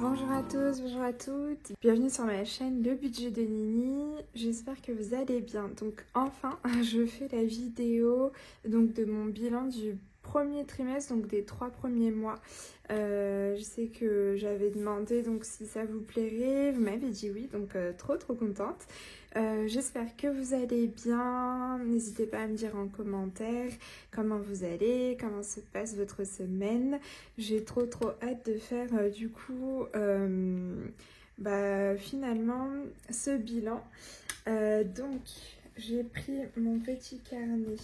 Bonjour à tous, bonjour à toutes, bienvenue sur ma chaîne Le Budget de Nini, j'espère que vous allez bien. Donc enfin, je fais la vidéo de mon bilan du premier trimestre, donc des 3 premiers mois. Je sais que j'avais demandé donc si ça vous plairait, vous m'avez dit oui, donc trop contente. J'espère que vous allez bien, n'hésitez pas à me dire en commentaire comment vous allez, comment se passe votre semaine. J'ai trop hâte de faire finalement ce bilan. Donc j'ai pris mon petit carnet,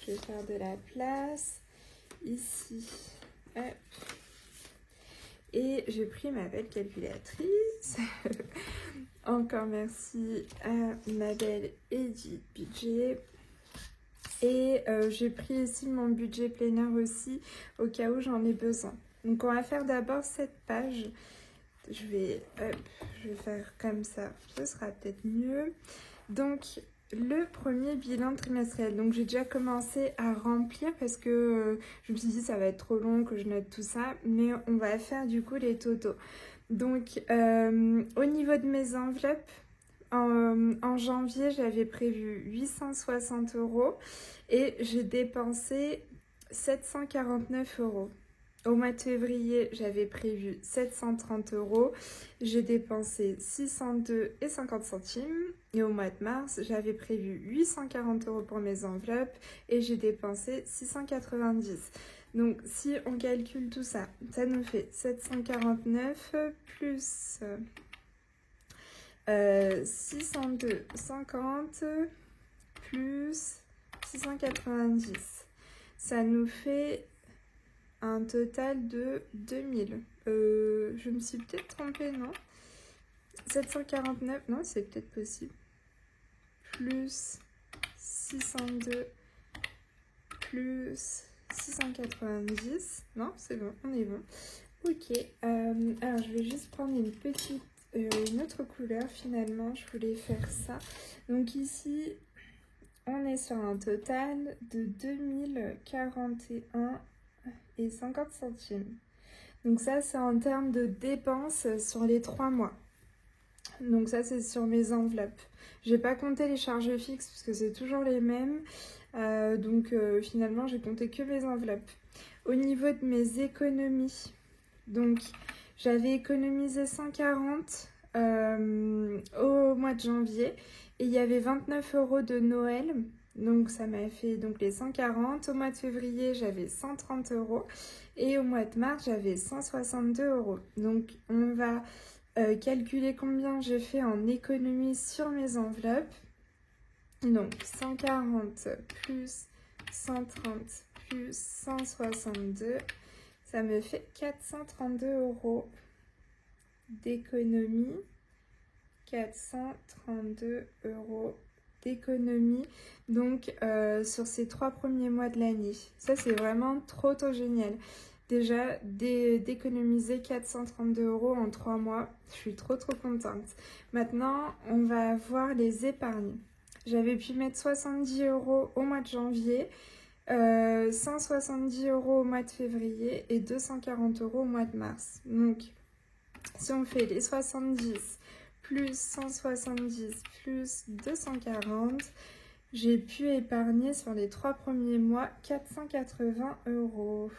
je vais faire de la place ici, hop. Et j'ai pris ma belle calculatrice. Encore merci à ma belle Edith Budget. Et j'ai pris ici mon budget planner aussi, au cas où j'en ai besoin. Donc on va faire d'abord cette page. Je vais faire comme ça, ce sera peut-être mieux. Donc le premier bilan trimestriel. Donc j'ai déjà commencé à remplir parce que je me suis dit ça va être trop long que je note tout ça. Mais on va faire du coup les totaux. Donc au niveau de mes enveloppes, en janvier, j'avais prévu 860 € et j'ai dépensé 749 €. Au mois de février, j'avais prévu 730 €. J'ai dépensé 602,50 €. Et au mois de mars, j'avais prévu 840 € pour mes enveloppes et j'ai dépensé 690. Donc, si on calcule tout ça, ça nous fait 749 plus 602,50 plus 690. Ça nous fait un total de 2000. Je me suis peut-être trompée, non? 749, non, c'est peut-être possible. Plus 602 plus 690. Non, c'est bon, on est bon. Ok, alors je vais juste prendre une autre couleur finalement, je voulais faire ça. Donc ici, on est sur un total de 2041,50 €. Donc ça, c'est en termes de dépenses sur les 3 mois. Donc ça, c'est sur mes enveloppes. J'ai pas compté les charges fixes parce que c'est toujours les mêmes. Finalement, j'ai compté que mes enveloppes. Au niveau de mes économies, donc j'avais économisé 140 au mois de janvier et il y avait 29 € de Noël. Donc ça m'a fait les 140. Au mois de février, j'avais 130 € et au mois de mars, j'avais 162 €. Donc on va calculer combien j'ai fait en économie sur mes enveloppes. Donc 140 plus 130 plus 162, ça me fait 432 € d'économie. 432 € d'économie donc sur ces 3 premiers mois de l'année. Ça, c'est vraiment trop génial. Déjà, d'économiser 432 € en 3 mois, je suis trop contente. Maintenant, on va voir les épargnes. J'avais pu mettre 70 € au mois de janvier, 170 € au mois de février et 240 € au mois de mars. Donc, si on fait les 70 plus 170 plus 240, j'ai pu épargner sur les 3 premiers mois 480 €.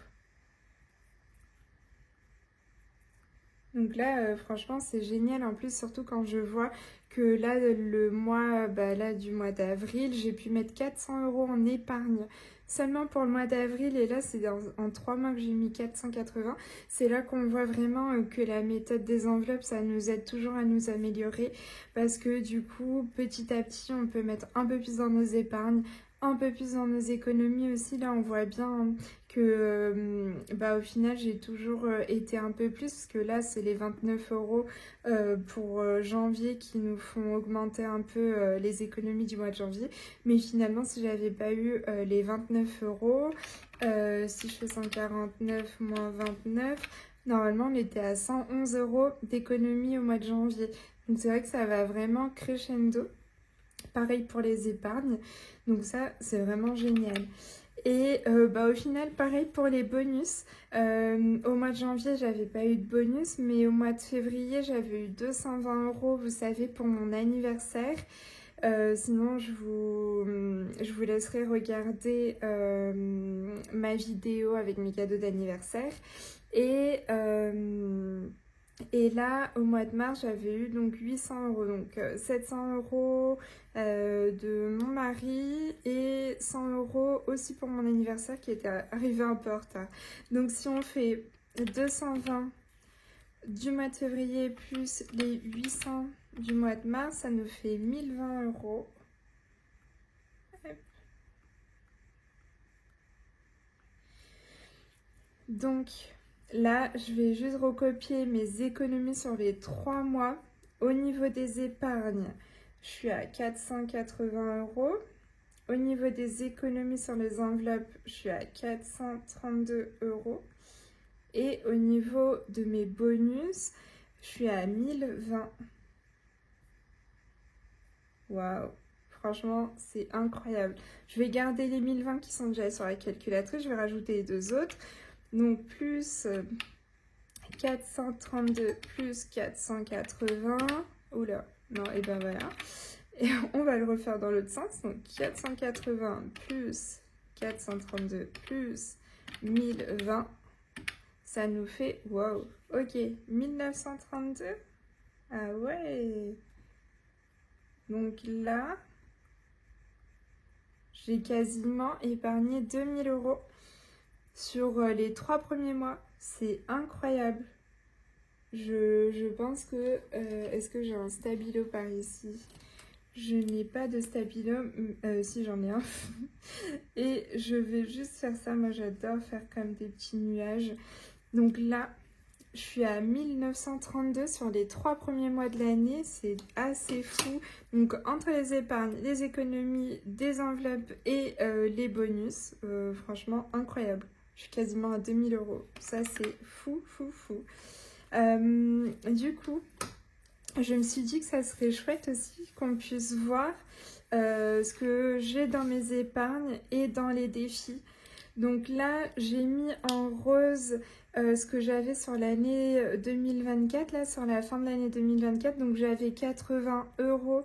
Donc là, franchement, c'est génial. En plus, surtout quand je vois que là, le mois du mois d'avril, j'ai pu mettre 400 € en épargne. Seulement pour le mois d'avril, et là, c'est en 3 mois que j'ai mis 480. C'est là qu'on voit vraiment que la méthode des enveloppes, ça nous aide toujours à nous améliorer. Parce que du coup, petit à petit, on peut mettre un peu plus dans nos épargnes, un peu plus dans nos économies aussi. Là, on voit bien que au final, j'ai toujours été un peu plus, parce que là, c'est les 29 € pour janvier qui nous font augmenter un peu les économies du mois de janvier. Mais finalement, si j'avais pas eu les 29 €, si je fais 149 moins 29, normalement, on était à 111 € d'économie au mois de janvier. Donc, c'est vrai que ça va vraiment crescendo. Pareil pour les épargnes. Donc ça, c'est vraiment génial. Et au final, pareil pour les bonus. Au mois de janvier, j'avais pas eu de bonus, mais au mois de février, j'avais eu 220 €, vous savez, pour mon anniversaire. Sinon, je vous laisserai regarder ma vidéo avec mes cadeaux d'anniversaire. Et là, au mois de mars, j'avais eu donc 800 €, donc 700 € de mon mari et 100 € aussi pour mon anniversaire qui était arrivé un peu en retard. Donc si on fait 220 du mois de février plus les 800 du mois de mars, ça nous fait 1020 €. Donc là, je vais juste recopier mes économies sur les 3 mois. Au niveau des épargnes, je suis à 480 €. Au niveau des économies sur les enveloppes, je suis à 432 €. Et au niveau de mes bonus, je suis à 1020. Waouh! Franchement, c'est incroyable. Je vais garder les 1020 qui sont déjà sur la calculatrice. Je vais rajouter les deux autres. Donc, plus 432 plus 480. Oula, non, et ben voilà. Et on va le refaire dans l'autre sens. Donc, 480 plus 432 plus 1020. Ça nous fait, wow, ok, 1932. Ah ouais. Donc là, j'ai quasiment épargné 2000 € sur les 3 premiers mois. C'est incroyable. Je pense que... est-ce que j'ai un stabilo par ici? Je n'ai pas de stabilo. Si, j'en ai un. Et je vais juste faire ça. Moi, j'adore faire comme des petits nuages. Donc là, je suis à 1932 sur les 3 premiers mois de l'année. C'est assez fou. Donc, entre les épargnes, les économies, des enveloppes et les bonus, franchement, incroyable. Je suis quasiment à 2000 €. Ça, c'est fou, fou, fou. Du coup, je me suis dit que ça serait chouette aussi qu'on puisse voir ce que j'ai dans mes épargnes et dans les défis. Donc là, j'ai mis en rose ce que j'avais sur l'année 2024, là, sur la fin de l'année 2024. Donc j'avais 80 €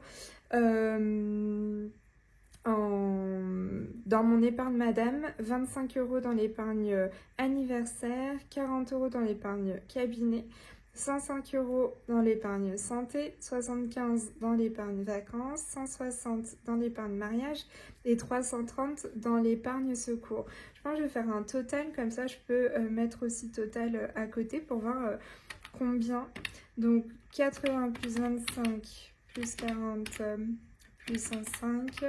dans mon épargne madame, 25 € dans l'épargne anniversaire, 40 € dans l'épargne cabinet, 105 € dans l'épargne santé, 75 € dans l'épargne vacances, 160 € dans l'épargne mariage et 330 € dans l'épargne secours. Je pense que je vais faire un total, comme ça je peux mettre aussi total à côté pour voir combien. Donc 80 plus 25 plus 40 plus 105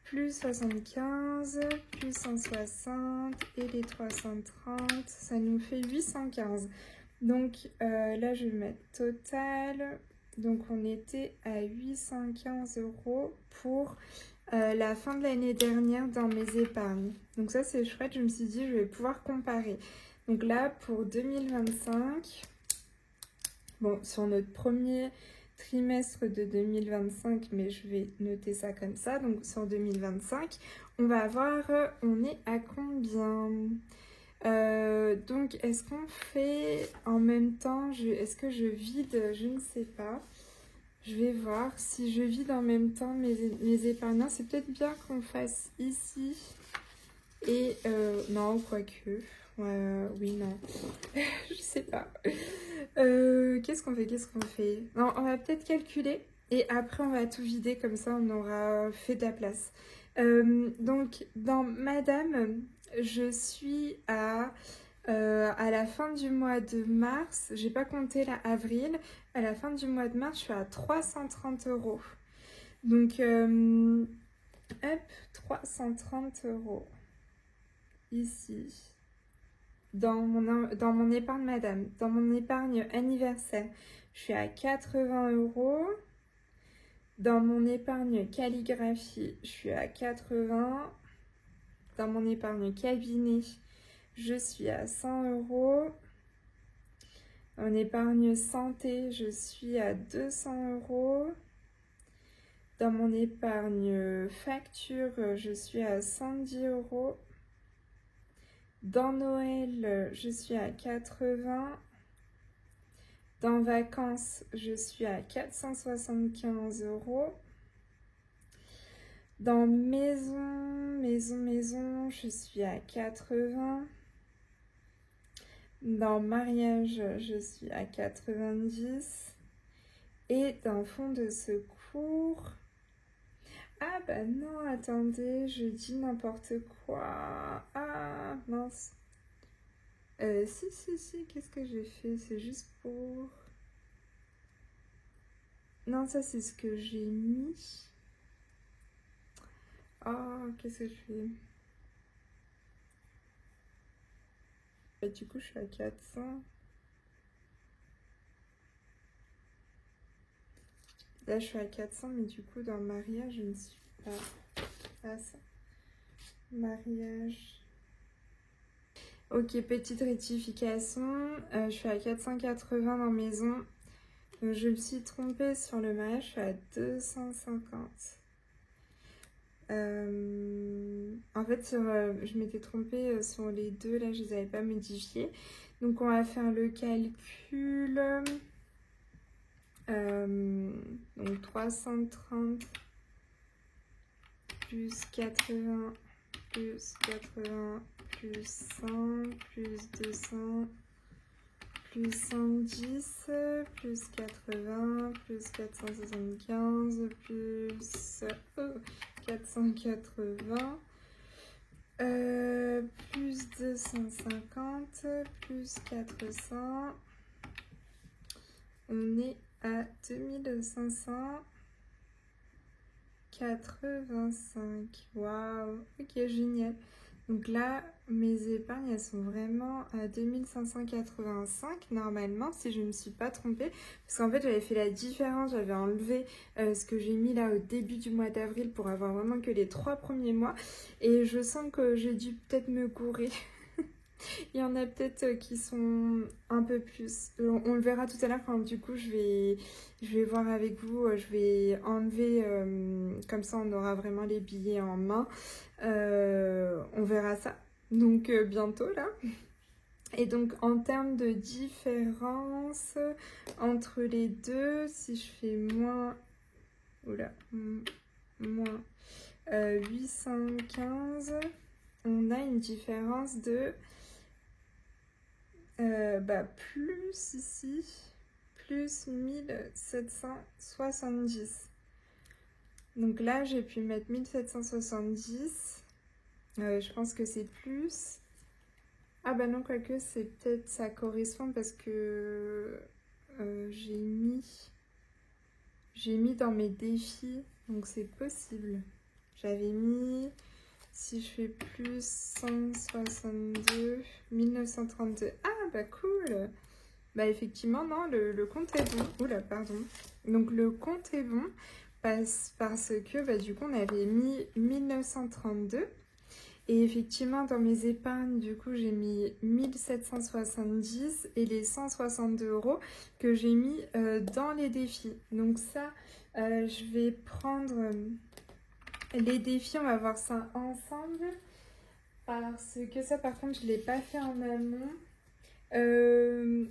plus 75 plus 160 et les 330, ça nous fait 815. Donc là, je vais mettre total. Donc on était à 815 € pour la fin de l'année dernière dans mes épargnes. Donc ça, c'est chouette. Je me suis dit, je vais pouvoir comparer. Donc là, pour 2025, bon, sur notre premier trimestre de 2025, mais je vais noter ça comme ça. Donc sur 2025, on va voir, on est à combien ? Donc, est-ce qu'on fait en même temps, est-ce que je vide? Je ne sais pas. Je vais voir si je vide en même temps mes épargnants. C'est peut-être bien qu'on fasse ici. Et non, quoique. Oui, non. Je sais pas. Qu'est-ce qu'on fait? Non, on va peut-être calculer. Et après, on va tout vider. Comme ça, on aura fait de la place. Donc, dans Madame... Je suis à la fin du mois de mars, j'ai pas compté là avril, à la fin du mois de mars, je suis à 330 €. Donc, hop, 330 € ici, dans mon épargne madame. Dans mon épargne anniversaire, je suis à 80 €. Dans mon épargne calligraphie, je suis à 80 €. Dans mon épargne cabinet, je suis à 100 €. En épargne santé, je suis à 200 €. Dans mon épargne facture, je suis à 110 €. Dans Noël, je suis à 80. Dans vacances, je suis à 475 €. Dans maison, je suis à 80. Dans mariage, je suis à 90. Et dans fonds de secours... Ah bah non, attendez, je dis n'importe quoi. Ah mince. Si, qu'est-ce que j'ai fait? C'est juste pour... Non, ça c'est ce que j'ai mis. Oh, qu'est-ce que je fais? Et du coup, je suis à 400. Là, je suis à 400, mais du coup, dans le mariage, je ne suis pas à ça. Mariage. Ok, petite rectification. Je suis à 480 dans maison. Donc, je me suis trompée sur le mariage, je suis à 250. En fait, je m'étais trompée sur les deux, là, je ne les avais pas modifiés. Donc, on va faire le calcul. Donc 330 plus 80 plus 80 plus 100 plus 200 plus 110 plus 80 plus 475 plus 480 plus 250 plus 400. On est à 2585. Waouh, ok, génial. Donc là, mes épargnes, elles sont vraiment à 2585 normalement, si je ne me suis pas trompée. Parce qu'en fait, j'avais fait la différence, j'avais enlevé ce que j'ai mis là au début du mois d'avril pour avoir vraiment que les 3 premiers mois. Et je sens que j'ai dû peut-être me gourer. Il y en a peut-être qui sont un peu plus. On le verra tout à l'heure quand du coup je vais voir avec vous. Je vais enlever, comme ça on aura vraiment les billets en main. On verra ça. Donc bientôt là. Et donc en termes de différence entre les deux, si je fais moins... Oula, moins 815, on a une différence de... plus ici, plus 1770. Donc là, j'ai pu mettre 1770. Je pense que c'est plus. Ah bah non, quoique, c'est peut-être ça correspond parce que j'ai mis dans mes défis. Donc c'est possible. J'avais mis... Si je fais plus 162, 1932. Ah bah cool. Bah effectivement, non, le compte est bon. Oula, pardon. Donc le compte est bon parce que bah, du coup on avait mis 1932. Et effectivement, dans mes épargnes, du coup, j'ai mis 1770 et les 162 € que j'ai mis dans les défis. Donc ça, je vais prendre... les défis, on va voir ça ensemble. Parce que ça, par contre, je ne l'ai pas fait en amont.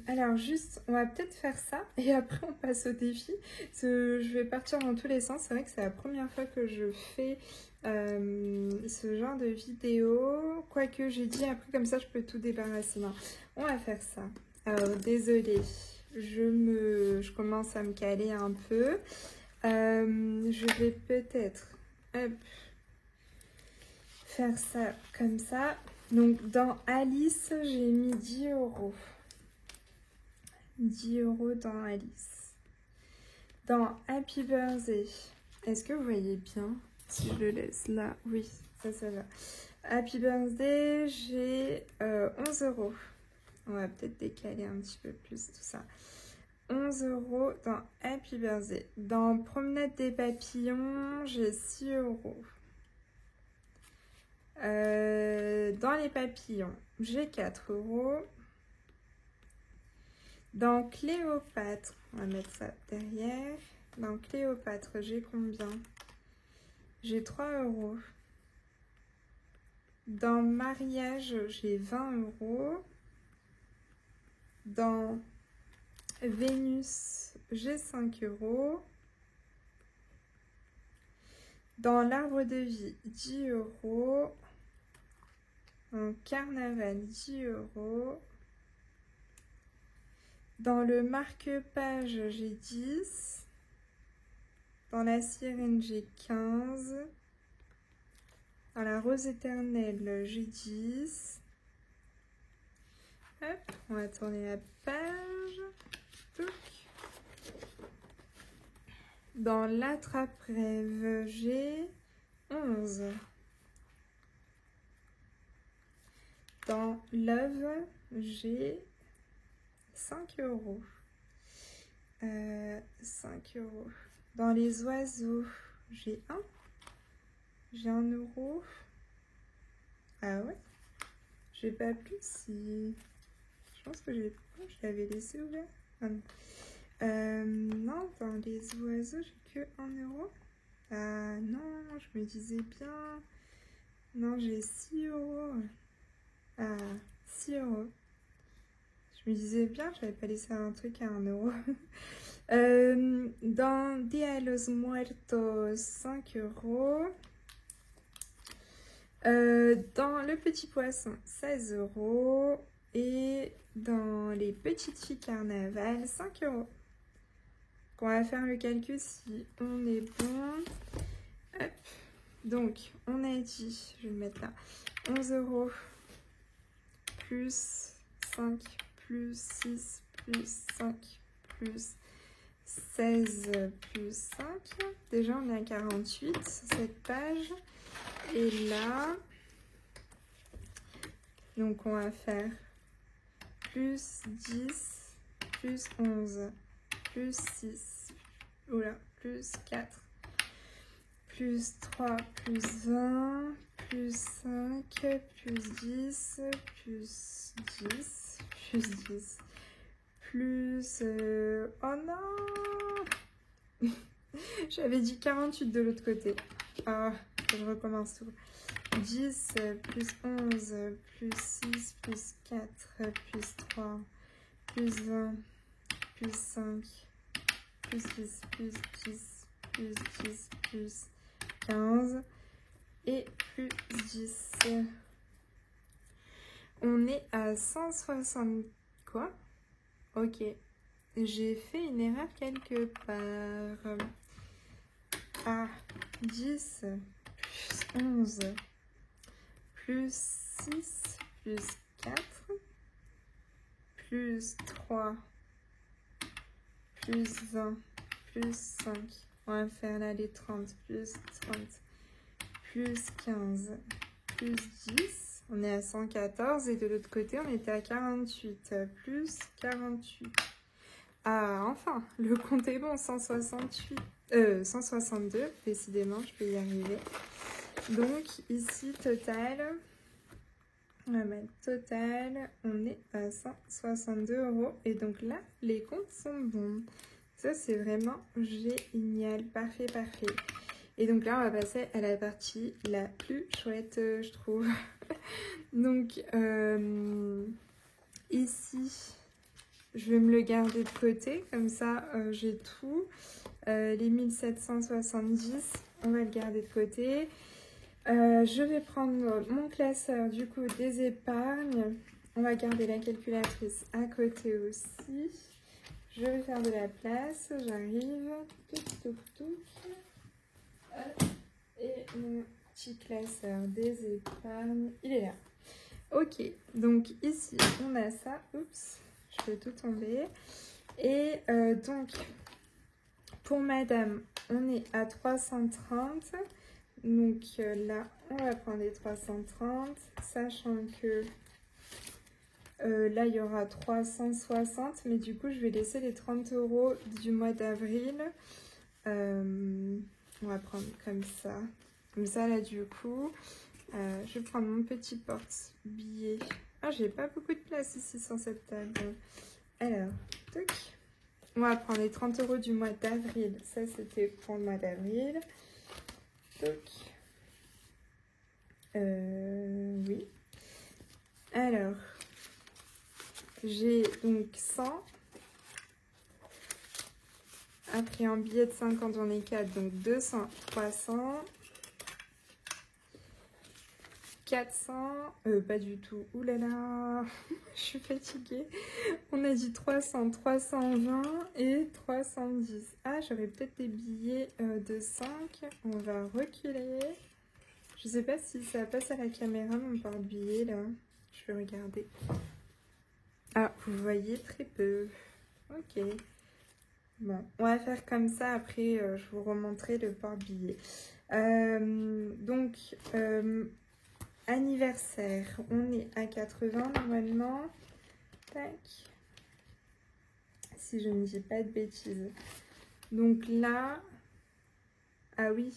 Alors, juste, on va peut-être faire ça. Et après, on passe au défi. Je vais partir dans tous les sens. C'est vrai que c'est la première fois que je fais ce genre de vidéo. Quoique, j'ai dit après, comme ça, je peux tout débarrasser. Non, on va faire ça. Alors, désolée. Je commence à me caler un peu. Je vais peut-être... Hop, faire ça comme ça. Donc dans Alice, j'ai mis 10 €. 10 € dans Alice. Dans Happy Birthday, est-ce que vous voyez bien? Si je le laisse là, oui, ça va. Happy Birthday, j'ai 11 €. On va peut-être décaler un petit peu plus tout ça. 11 € dans Happy Birthday. Dans Promenade des Papillons, j'ai 6 €. Dans les papillons, j'ai 4 €. Dans Cléopâtre, on va mettre ça derrière. Dans Cléopâtre, j'ai combien? J'ai 3 €. Dans mariage, j'ai 20 €. Dans Vénus, j'ai 5 €. Dans l'arbre de vie, 10 €. En carnaval, 10 €. Dans le marque-page, j'ai 10. Dans la sirène, j'ai 15. Dans la rose éternelle, j'ai 10. Hop, on va tourner la page. Touc. Dans l'attrape-rêve, j'ai 11. Dans Love, j'ai 5 €. 5 €. Dans les oiseaux, j'ai 1. J'ai 1 €. Ah ouais? J'ai pas plus si... Je pense que je l'avais laissé ouvert. Ah non. Non, dans les oiseaux, j'ai que 1 €. Ah non, je me disais bien... Non, j'ai 6 €. Ah, 6 €. Je me disais bien que j'avais pas laissé un truc à 1 €. Dans Dia de los Muertos, 5 €. Dans le petit poisson, 16 €. Et dans les petites filles carnaval, 5 €. On va faire le calcul si on est bon. Hop. Donc, on a dit, je vais le mettre là, 11 € plus 5 plus 6 plus 5 plus 16 plus 5. Déjà, on est à 48 sur cette page. Et là, donc on va faire plus 10 plus 11 plus 6, oula, plus 4 plus 3 plus 20 plus 5 plus 10 plus 10 plus 10 plus... oh non. J'avais dit 48 de l'autre côté. Ah, je recommence tout. 10 plus 11 plus 6 plus 4 plus 3 plus 20 plus 5 plus 10 plus 10 plus 10 plus 15 et plus 10. On est à 160... Quoi? Ok. J'ai fait une erreur quelque part. Ah, 10 plus 11 plus 6 plus 4 plus 3 plus 20 plus 5. On va faire là les 30 plus 30 plus 15 plus 10. On est à 114 et de l'autre côté on était à 48 plus 48. Ah, enfin, le compte est bon, 162, décidément, je peux y arriver. Donc, ici, total, on va mettre total, on est à 162 €. Et donc là, les comptes sont bons. Ça, c'est vraiment génial, parfait, parfait. Et donc là, on va passer à la partie la plus chouette, je trouve. Donc, ici... Je vais me le garder de côté, comme ça j'ai tout. Les 1770, on va le garder de côté. Je vais prendre mon classeur du coup des épargnes. On va garder la calculatrice à côté aussi. Je vais faire de la place, j'arrive. Et mon petit classeur des épargnes, il est là. Ok, donc ici on a ça. Oups. Je fais tout tomber. Et donc, pour madame, on est à 330. Donc là, on va prendre les 330. Sachant que là, il y aura 360. Mais du coup, je vais laisser les 30 € du mois d'avril. On va prendre comme ça. Comme ça, là, du coup, je vais prendre mon petit porte-billet. Ah, j'ai pas beaucoup de place ici sur cette table. Alors, toc. On va prendre les 30 € du mois d'avril. Ça, c'était pour le mois d'avril. Toc. Oui. Alors, j'ai donc 100. Après, en billet de 50, j'en ai 4, donc 200, 300, 400, pas du tout. Ouh là là, je suis fatiguée. On a dit 300, 320 et 310. Ah, j'aurais peut-être des billets de 5. On va reculer. Je sais pas si ça passe à la caméra, mon porte-billet, là. Je vais regarder. Ah, vous voyez très peu. Ok. Bon, on va faire comme ça. Après, je vous remontrerai le porte-billet. Donc, anniversaire. On est à 80 normalement. Tac. Si je ne dis pas de bêtises. Donc là... Ah oui.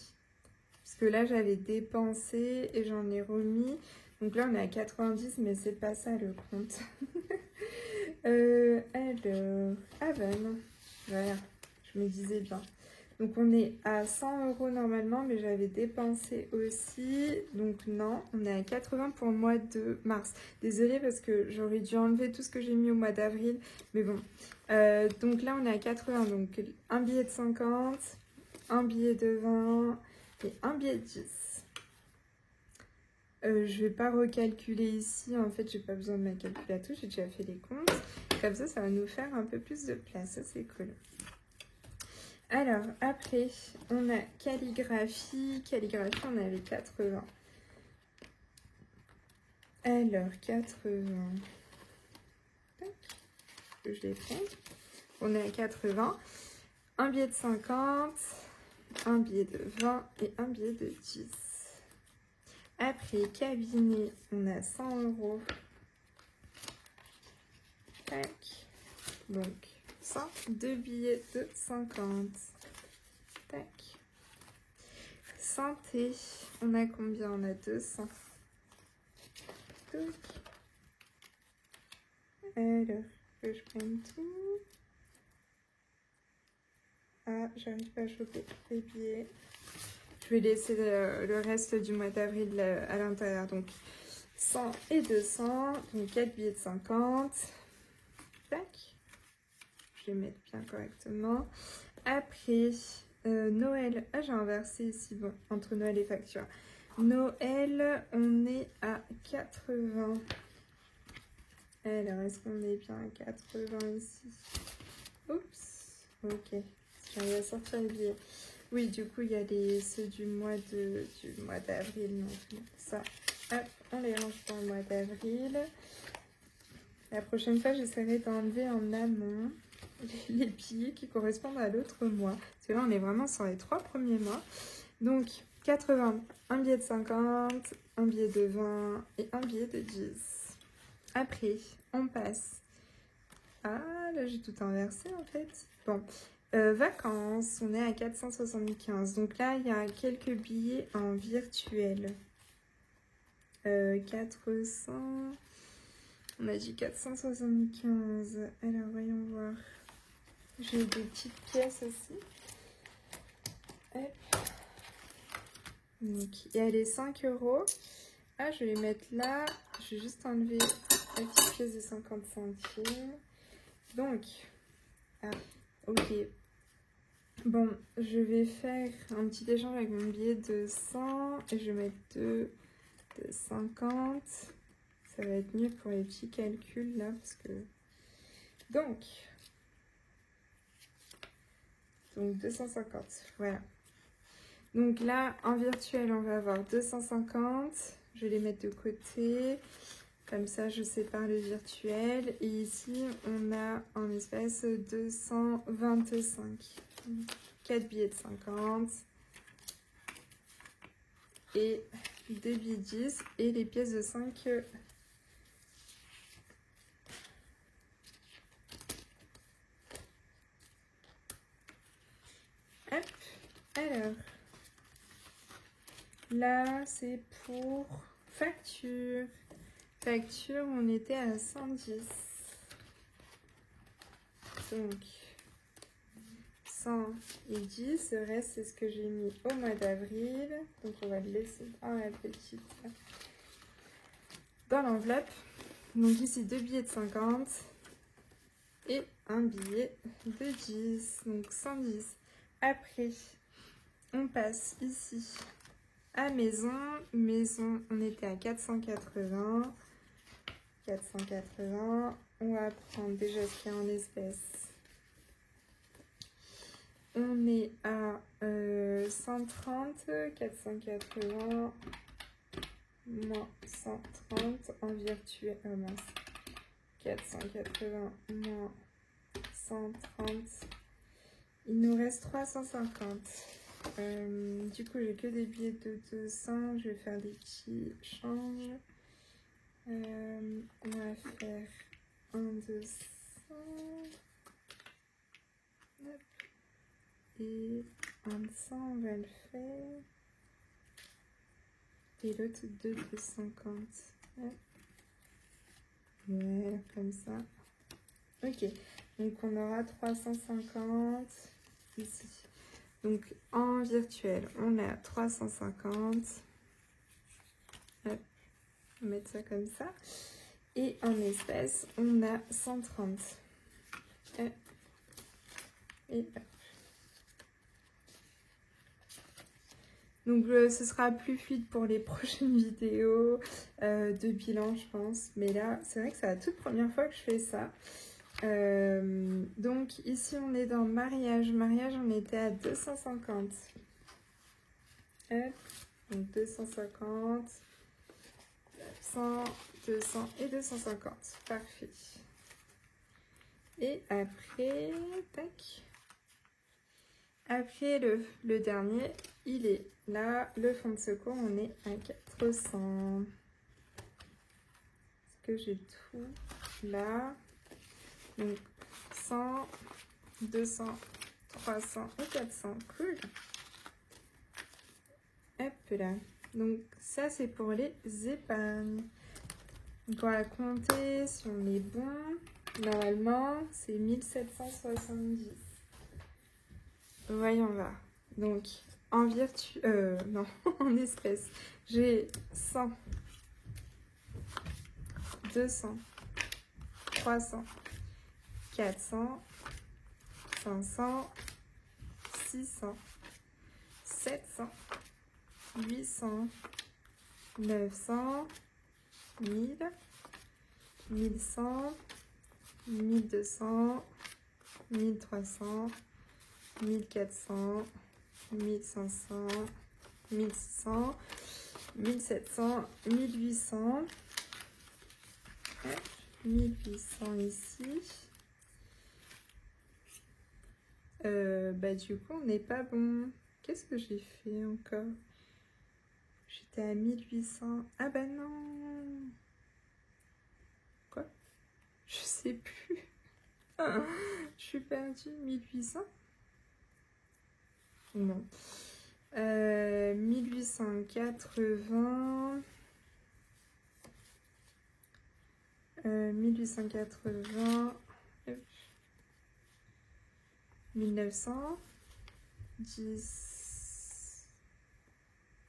Parce que là, j'avais dépensé et j'en ai remis. Donc là, on est à 90, mais c'est pas ça le compte. Alors... Ah ben non. Voilà, je me disais bien. Donc on est à 100 € normalement, mais j'avais dépensé aussi. Donc non, on est à 80 pour le mois de mars. Désolée parce que j'aurais dû enlever tout ce que j'ai mis au mois d'avril. Mais bon. Donc là, on est à 80. Donc un billet de 50, un billet de 20 et un billet de 10. Je vais pas recalculer ici. En fait, j'ai pas besoin de ma calculatrice. J'ai déjà fait les comptes. Comme ça va nous faire un peu plus de place. Ça, c'est cool. Alors, après, on a calligraphie. Calligraphie, on avait 80. Alors, 80. Tac, que je l'ai fait. On est à 80. Un billet de 50, un billet de 20 et un billet de 10. Après, cabinet, on a 100 €. Tac. Donc, 100, 2 billets de 50. Tac. Santé, on a combien? On a 200. Tac. Alors, que je prenne tout. Ah, j'arrive pas à choper les billets. Je vais laisser le reste du mois d'avril à l'intérieur. Donc, 100 et 200. Donc, 4 billets de 50. Tac. Je vais mettre bien correctement. Après, Noël. Ah, j'ai inversé ici. Bon, entre Noël et facture. Noël, on est à 80. Alors, est-ce qu'on est bien à 80 ici? Oups. Ok. J'arrive à sortir les billets. Oui, du coup, il y a ceux du mois d'avril. Donc, ça, hop, on les range dans le mois d'avril. La prochaine fois, j'essaierai d'enlever en amont les billets qui correspondent à l'autre mois. Parce que là, on est vraiment sur les 3 premiers mois. Donc, 80, un billet de 50, un billet de 20 et un billet de 10. Après, on passe. Ah, là, j'ai tout inversé, en fait. Bon, vacances, on est à 475. Donc là, il y a quelques billets en virtuel. 400... On a dit 475. Alors, voyons voir. J'ai des petites pièces aussi. Hop. Donc, il y a les 5 €. Ah, je vais les mettre là. Je vais juste enlever la petite pièce de 50 centimes. Donc, ah, ok. Bon, je vais faire un petit échange avec mon billet de 100. Et je vais mettre 2 de 50. Ça va être mieux pour les petits calculs là, parce que... Donc 250, voilà. Donc là, en virtuel, on va avoir 250. Je vais les mettre de côté. Comme ça, je sépare le virtuel. Et ici, on a en espèce 225. 4 billets de 50. Et 2 billets de 10. Et les pièces de 5... Hop, alors, là, c'est pour facture. Facture, on était à 110. Donc, 100 et 10. Le reste, c'est ce que j'ai mis au mois d'avril. Donc, on va le laisser dans la petite... dans l'enveloppe. Donc, ici, 2 billets de 50 et un billet de 10. Donc, 110. Après, on passe ici à maison. Maison, on était à 480. 480. On va prendre déjà ce qu'il y a en espèces. On est à 130, 480, moins 130 en virtuel. Mince. 480 moins 130. Il nous reste 350. Du coup, j'ai que des billets de 200. Je vais faire des petits changes. On va faire un 200. Hop. Et un 100, on va le faire. Et l'autre 250. Hop. Voilà, comme ça. Ok, donc on aura 350 ici. Donc en virtuel, on est à 350. Hop, on va mettre ça comme ça. Et en espèces, on a 130. Hop. Et hop. Donc ce sera plus fluide pour les prochaines vidéos de bilan, je pense. Mais là, c'est vrai que c'est la toute première fois que je fais ça. Donc ici, on est dans mariage. Mariage, on était à 250. Hop. Donc 250, 100, 200 et 250. Parfait. Et après, tac. Après le dernier, il est là. Le fonds de secours, on est à 400. Est-ce que j'ai tout là? Donc 100, 200, 300 et 400. Cool. Hop là. Donc ça, c'est pour les épargnes. Donc on va compter si on est bon. Normalement, c'est 1770. Voyons voir. Donc, en non, en espèces, j'ai 100, 200, 300, 400, 500, 600, 700, 800, 900, 1000, 1100, 1200, 1300, 1400, 1500, 1600, 1700, 1800, 1800 ici. Du coup, on n'est pas bon. Qu'est-ce que j'ai fait encore? J'étais à 1800. Ah bah non. Quoi? Je sais plus. Je suis perdue. 1800? Non. 1880. 1880. 1900. 10.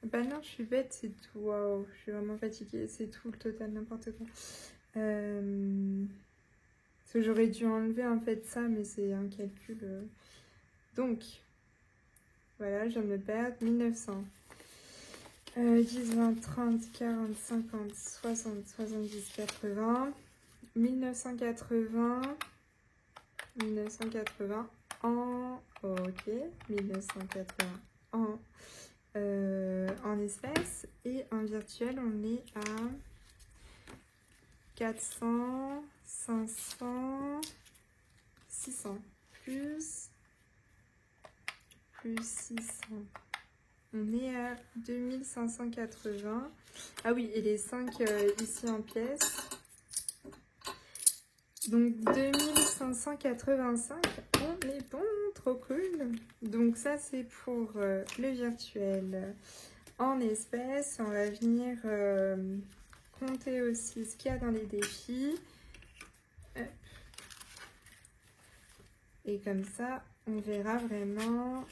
Bah non, je suis bête, c'est tout. Waouh, je suis vraiment fatiguée. C'est tout le total, n'importe quoi. Parce que j'aurais dû enlever en fait ça, mais c'est un calcul. Donc, voilà, je viens de me perdre. 1900. 10, 20, 30, 40, 50, 60, 70, 80. 1980. 1980 en... Ok, 1980 en espèces. Et en virtuel, on est à 400, 500, 600. Plus 600. On est à 2580. Ah oui, et les 5 ici en pièces. Donc 2585, on est bon, trop cool. Donc ça c'est pour le virtuel. En espèces, on va venir compter aussi ce qu'il y a dans les défis. Hop. Et comme ça, on verra vraiment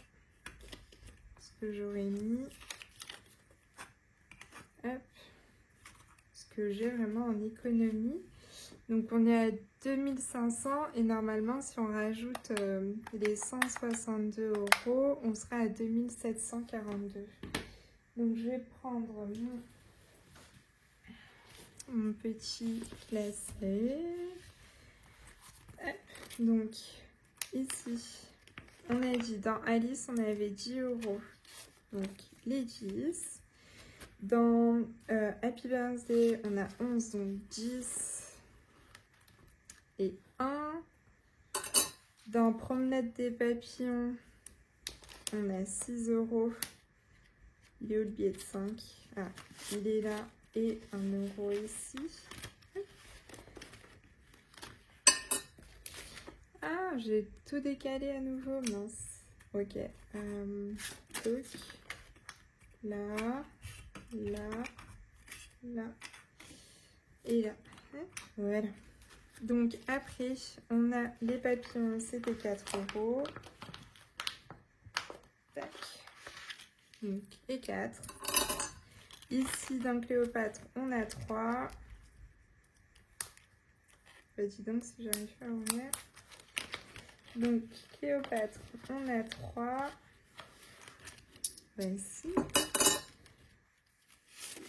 ce que j'aurais mis. Hop. Ce que j'ai vraiment en économie. Donc on est à 2500 et normalement si on rajoute les 162 €, on sera à 2742. Donc je vais prendre mon petit classeur. Donc ici, on a dit dans Alice, on avait 10 €. Donc les 10. Dans Happy Birthday, on a 11, donc 10 et 1. Dans Promenade des papillons, on a 6 €. Il est où le billet de 5? Ah, il est là. Et 1 € ici. Ah, j'ai tout décalé à nouveau, mince. Ok. Donc, là, là, là et là. Voilà. Donc après, on a les papillons, c'était 4 €. Tac. Donc, et 4. Ici, dans Cléopâtre, on a 3. Bah, dis donc si j'arrive à ouvrir. Donc, Cléopâtre, on a 3. Bah, ici.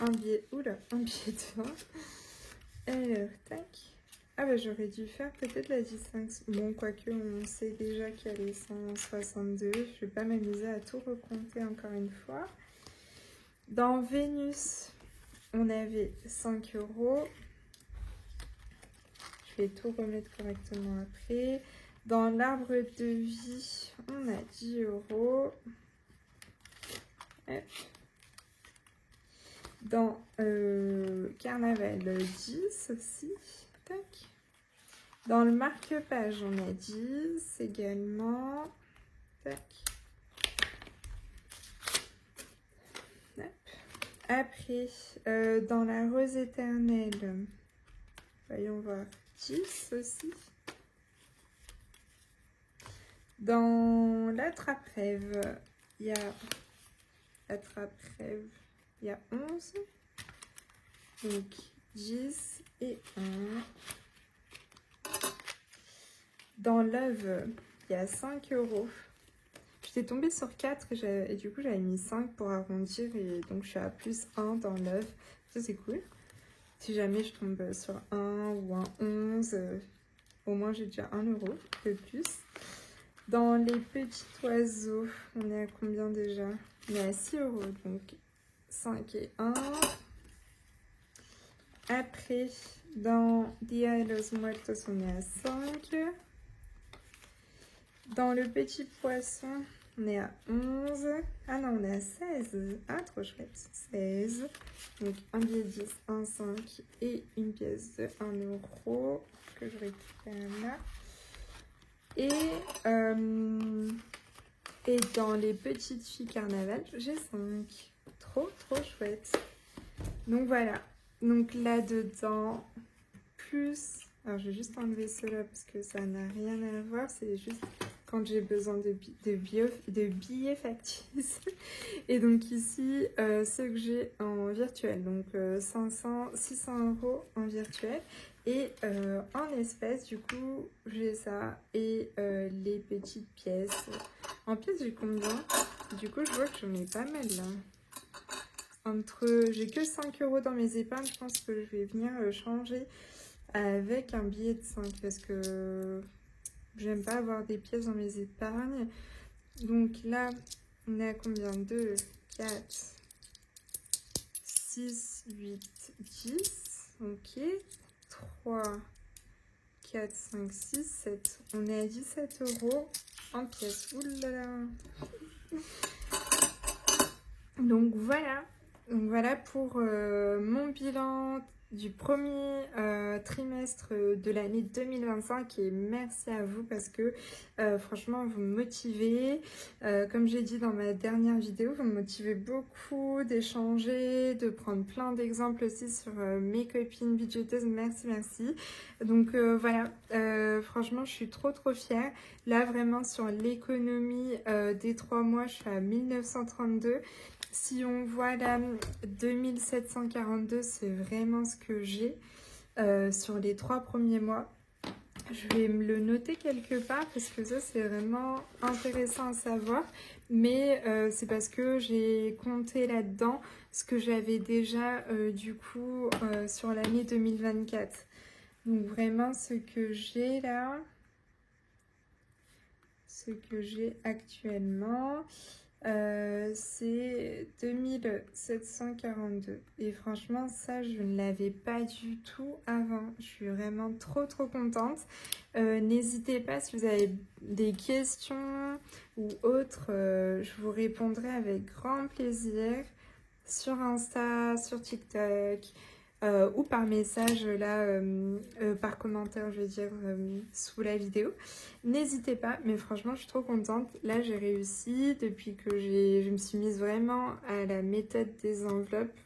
Un billet, oula, un billet de 20. Alors, tac. Ah bah j'aurais dû faire peut-être la distance. Bon, quoique on sait déjà qu'il y a les 162. Je vais pas m'amuser à tout recompter encore une fois. Dans Vénus, on avait 5 €. Je vais tout remettre correctement après. Dans l'Arbre de vie, on a 10 €. Hop. Dans Carnaval, 10 aussi. Tac. Dans le marque-page, on a 10 également. Tac. Hop. Après, dans la rose éternelle, voyons voir, 10 aussi. Dans l'attrape-rêve, il y a attrape-rêve, il y a 11. Donc 10 et 1. Dans Love, il y a 5 €. J'étais tombée sur 4 et du coup j'avais mis 5 pour arrondir et donc je suis à plus 1 dans Love. Ça c'est cool. Si jamais je tombe sur 1 ou un 11, au moins j'ai déjà 1 € de plus. Dans les petits oiseaux, on est à combien déjà? On est à 6 €, donc 5 et 1. Après, dans Dia de los Muertos, on est à 5. Dans le petit poisson, on est à 11. Ah non, on est à 16. Ah, trop chouette. 16. Donc, un billet de 10, un 5 et une pièce de 1 € que je récupère là. Et dans les petites filles carnaval, j'ai 5. Trop, trop chouette. Donc, voilà. Donc, là-dedans, plus... Alors, je vais juste enlever cela parce que ça n'a rien à voir. C'est juste quand j'ai besoin de billets factices. Et donc, ici, ce que j'ai en virtuel. Donc, 600 € en virtuel. Et en espèces, du coup, j'ai ça. Et les petites pièces. En pièces, j'ai combien? Du coup, je vois que j'en ai pas mal là. J'ai que 5 € dans mes épargnes. Je pense que je vais venir changer avec un billet de 5 parce que j'aime pas avoir des pièces dans mes épargnes. Donc là, on est à combien? 2, 4, 6, 8, 10. Ok. 3, 4, 5, 6, 7. On est à 17 € en pièces. Oulala. Donc voilà. Donc voilà pour mon bilan du premier trimestre de l'année 2025 et merci à vous parce que franchement vous me motivez, comme j'ai dit dans ma dernière vidéo, vous me motivez beaucoup d'échanger, de prendre plein d'exemples aussi sur mes copines budgéteuses, merci. Donc voilà, franchement, je suis trop fière. Là, vraiment, sur l'économie des 3 mois, je suis à 1932. Si on voit là, 2742, c'est vraiment ce que j'ai sur les 3 premiers mois. Je vais me le noter quelque part parce que ça, c'est vraiment intéressant à savoir. Mais c'est parce que j'ai compté là-dedans ce que j'avais déjà du coup sur l'année 2024. Donc vraiment ce que j'ai là, ce que j'ai actuellement, c'est 2742. Et franchement ça je ne l'avais pas du tout avant. Je suis vraiment trop contente. N'hésitez pas si vous avez des questions ou autres, je vous répondrai avec grand plaisir sur Insta, sur TikTok. Ou par message là, par commentaire je veux dire sous la vidéo. N'hésitez pas, mais franchement je suis trop contente. Là j'ai réussi depuis que je me suis mise vraiment à la méthode des enveloppes,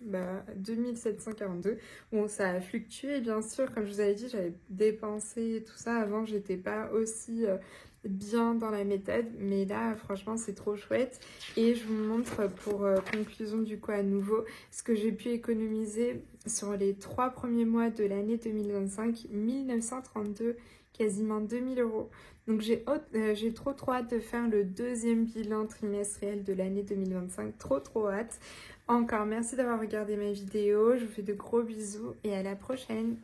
2742. Bon ça a fluctué bien sûr, comme je vous avais dit j'avais dépensé tout ça avant, j'étais pas aussi bien dans la méthode, mais là franchement c'est trop chouette. Et je vous montre pour conclusion du coup à nouveau ce que j'ai pu économiser sur les 3 premiers mois de l'année 2025, 1932, quasiment 2000 euros. Donc j'ai trop hâte de faire le deuxième bilan trimestriel de l'année 2025, trop hâte. Encore merci d'avoir regardé ma vidéo, je vous fais de gros bisous et à la prochaine.